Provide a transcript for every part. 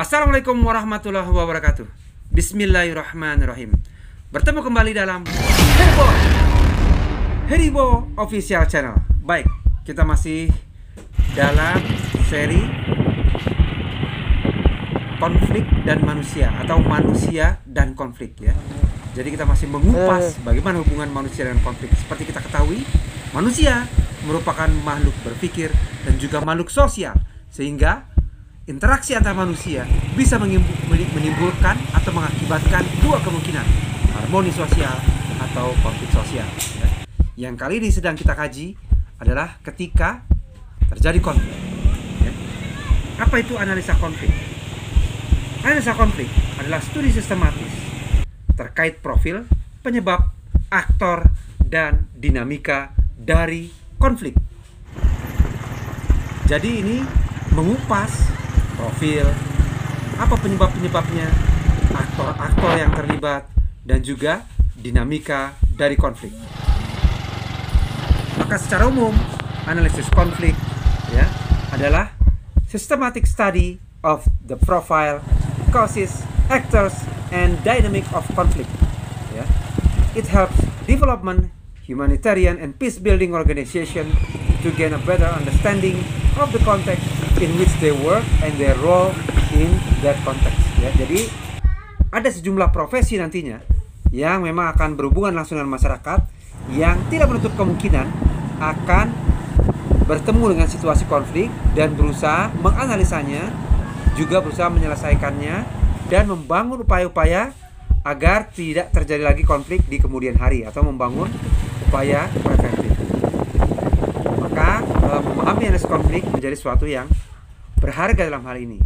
Assalamualaikum warahmatullahi wabarakatuh. Bismillahirrahmanirrahim. Bertemu kembali dalam Heribo Official Channel. Baik, kita masih dalam seri konflik dan manusia atau manusia dan konflik ya. Jadi kita masih mengupas bagaimana hubungan manusia dan konflik. Seperti kita ketahui, manusia merupakan makhluk berpikir dan juga makhluk sosial, sehingga interaksi antar manusia bisa menimbulkan atau mengakibatkan dua kemungkinan, harmoni sosial atau konflik sosial. Yang kali ini sedang kita kaji adalah ketika terjadi konflik. Apa itu analisa konflik? Analisa konflik adalah studi sistematis terkait profil, penyebab, aktor, dan dinamika dari konflik. Jadi ini mengupas profil, apa penyebab-penyebabnya, aktor-aktor yang terlibat, dan juga dinamika dari konflik. Maka secara umum, analisis konflik ya adalah systematic study of the profile, causes, actors, and dynamic of conflict. Ya. It helps development, humanitarian, and peace-building organization to gain a better understanding of the context in which they work and their role in that context. Ya, jadi ada sejumlah profesi nantinya yang memang akan berhubungan langsung dengan masyarakat yang tidak menutup kemungkinan akan bertemu dengan situasi konflik dan berusaha menganalisanya, juga berusaha menyelesaikannya dan membangun upaya-upaya agar tidak terjadi lagi konflik di kemudian hari atau membangun upaya preventif. Maka memahami analisis konflik menjadi sesuatu yang berharga dalam hal ini.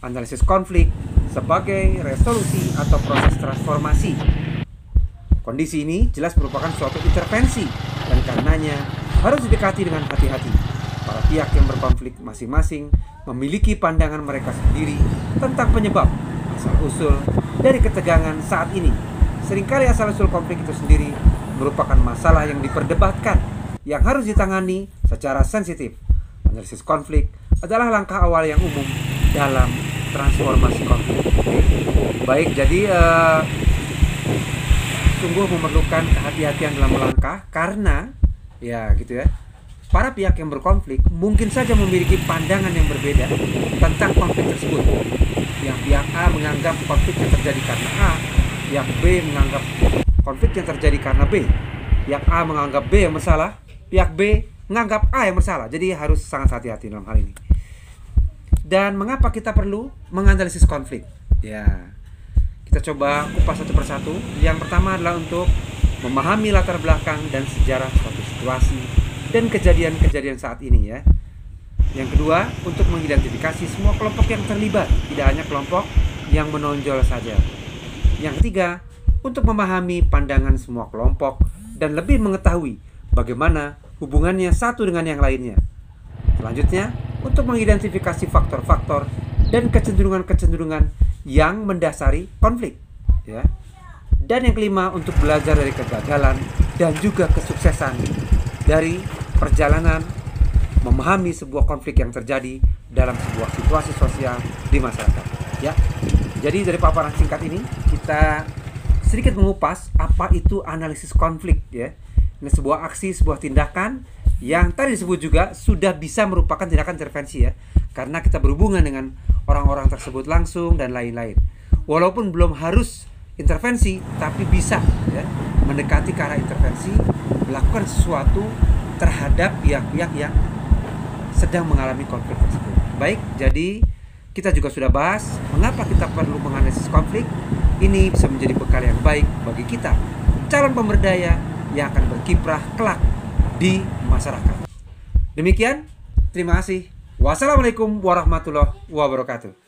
Analisis konflik sebagai resolusi atau proses transformasi. Kondisi ini jelas merupakan suatu intervensi dan karenanya harus didekati dengan hati-hati. Para pihak yang berkonflik masing-masing memiliki pandangan mereka sendiri tentang penyebab asal-usul dari ketegangan saat ini. Seringkali asal-usul konflik itu sendiri merupakan masalah yang diperdebatkan yang harus ditangani secara sensitif. Analisis konflik adalah langkah awal yang umum dalam transformasi konflik. Baik, jadi sungguh memerlukan kehati-hatian dalam melangkah karena ya gitu ya. Para pihak yang berkonflik mungkin saja memiliki pandangan yang berbeda tentang konflik tersebut. Yang pihak A menganggap konflik yang terjadi karena A, pihak B menganggap konflik yang terjadi karena B. Pihak A menganggap B yang bersalah, pihak B menganggap A yang bersalah. Jadi harus sangat hati-hati dalam hal ini. Dan mengapa kita perlu menganalisis konflik? Ya, kita coba kupas satu persatu. Yang pertama adalah untuk memahami latar belakang dan sejarah suatu situasi dan kejadian-kejadian saat ini ya. Yang kedua, untuk mengidentifikasi semua kelompok yang terlibat, tidak hanya kelompok yang menonjol saja. Yang ketiga, untuk memahami pandangan semua kelompok dan lebih mengetahui bagaimana hubungannya satu dengan yang lainnya. Selanjutnya, untuk mengidentifikasi faktor-faktor dan kecenderungan-kecenderungan yang mendasari konflik ya. Dan yang kelima, untuk belajar dari kegagalan dan juga kesuksesan dari perjalanan memahami sebuah konflik yang terjadi dalam sebuah situasi sosial di masyarakat ya. Jadi dari paparan singkat ini kita sedikit mengupas apa itu analisis konflik ya. Ini sebuah aksi, sebuah tindakan yang tadi disebut juga sudah bisa merupakan tindakan intervensi ya, karena kita berhubungan dengan orang-orang tersebut langsung dan lain-lain. Walaupun belum harus intervensi, tapi bisa ya, mendekati ke arah intervensi, melakukan sesuatu terhadap pihak-pihak yang sedang mengalami konflik tersebut. Baik, jadi kita juga sudah bahas mengapa kita perlu menganalisis konflik. Ini bisa menjadi bekal yang baik bagi kita, calon pemberdaya yang akan berkiprah kelak di masyarakat. Demikian, terima kasih. Wassalamualaikum warahmatullahi wabarakatuh.